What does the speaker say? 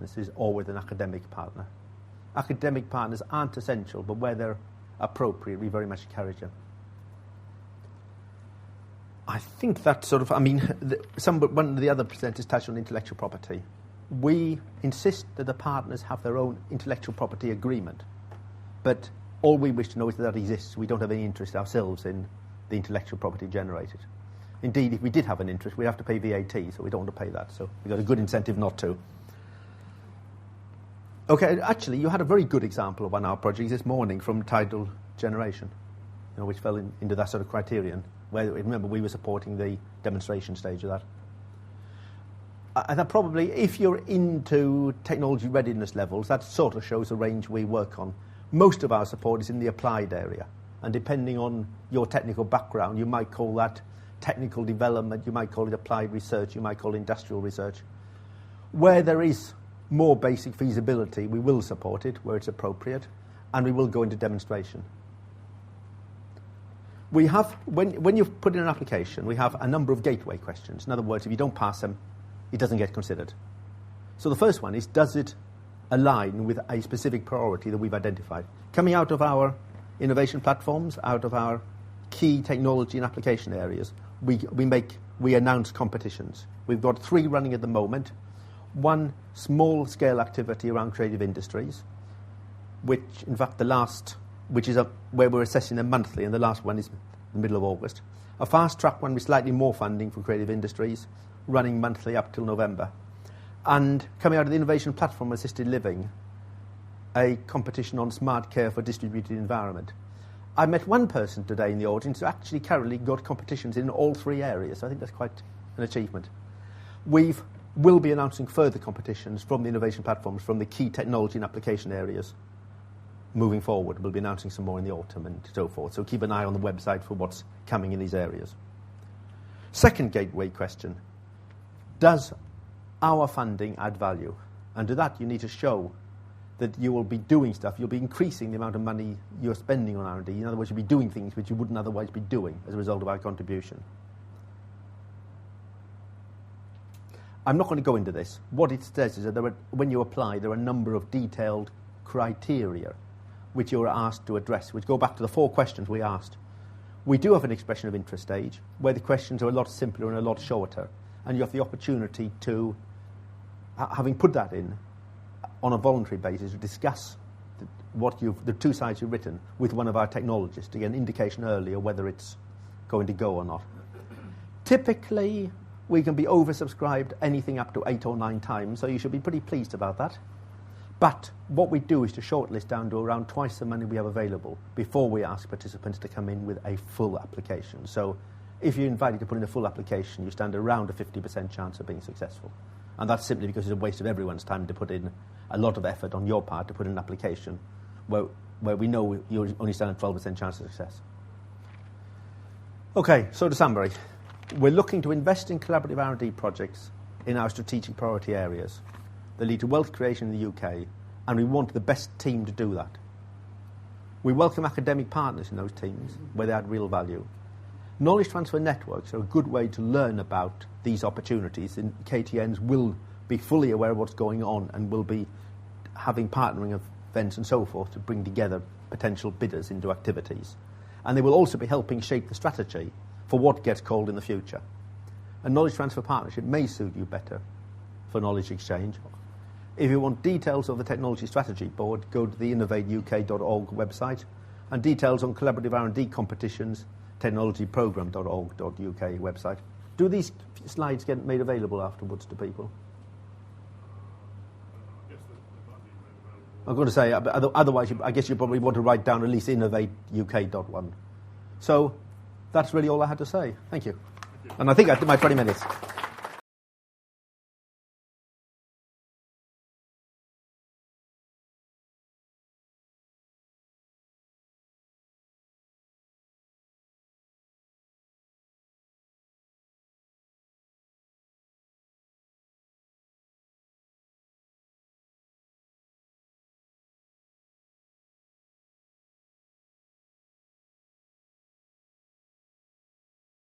businesses or with an academic partner. Academic partners aren't essential, but where they're appropriate, we very much encourage them. I think that sort of, one of the other presenters touched on intellectual property. We insist that the partners have their own intellectual property agreement, but all we wish to know is that exists. We don't have any interest ourselves in the intellectual property generated. Indeed, if we did have an interest, we'd have to pay VAT, so we don't want to pay that. So we've got a good incentive not to. Okay, actually, you had a very good example of one of our projects this morning from tidal generation, which fell into that sort of criterion, where, remember, we were supporting the demonstration stage of that. And that probably, if you're into technology readiness levels, that sort of shows the range we work on. Most of our support is in the applied area, and depending on your technical background, you might call that technical development, you might call it applied research, you might call it industrial research. Where there is more basic feasibility, we will support it where it's appropriate, and we will go into demonstration. We have, when you've put in an application, we have a number of gateway questions. In other words, if you don't pass them, it doesn't get considered. So the first one is, does it align with a specific priority that we've identified? Coming out of our innovation platforms, out of our key technology and application areas, we announce competitions. We've got 3 running at the moment. One small-scale activity around creative industries, which, in fact, where we're assessing them monthly, and the last one is the middle of August. A fast-track one with slightly more funding for creative industries, running monthly up till November. And coming out of the innovation platform assisted living, a competition on smart care for distributed environment. I met one person today in the audience who actually currently got competitions in all 3 areas. I think that's quite an achievement. We'll be announcing further competitions from the innovation platforms from the key technology and application areas moving forward. We'll be announcing some more in the autumn and so forth. So keep an eye on the website for what's coming in these areas. Second gateway question. Does our funding add value? And to that, you need to show that you will be doing stuff. You'll be increasing the amount of money you're spending on R&D. In other words, you'll be doing things which you wouldn't otherwise be doing as a result of our contribution. I'm not going to go into this. What it says is that when you apply, there are a number of detailed criteria which you're asked to address, which go back to the 4 questions we asked. We do have an expression of interest stage, where the questions are a lot simpler and a lot shorter, and you have the opportunity to, having put that in, on a voluntary basis, to discuss the 2 sides you've written with one of our technologists to get an indication earlier whether it's going to go or not. Typically, we can be oversubscribed anything up to 8 or 9 times, so you should be pretty pleased about that. But what we do is to shortlist down to around twice the money we have available before we ask participants to come in with a full application. So if you're invited to put in a full application, you stand around a 50% chance of being successful. And that's simply because it's a waste of everyone's time to put in a lot of effort on your part to put in an application where we know you only stand a 12% chance of success. Okay, so to summary, we're looking to invest in collaborative R&D projects in our strategic priority areas that lead to wealth creation in the UK, and we want the best team to do that. We welcome academic partners in those teams where they add real value. Knowledge transfer networks are a good way to learn about these opportunities, and KTNs will be fully aware of what's going on and will be having partnering events and so forth to bring together potential bidders into activities. And they will also be helping shape the strategy for what gets called in the future. A knowledge transfer partnership may suit you better for knowledge exchange. If you want details of the Technology Strategy Board, go to the innovateuk.org website, and details on collaborative R&D competitions, technologyprogram.org.uk website. Do these slides get made available afterwards to people? I'm going to say, otherwise, I guess you probably want to write down at least innovateuk.1. So that's really all I had to say. Thank you. And I think I did my 20 minutes.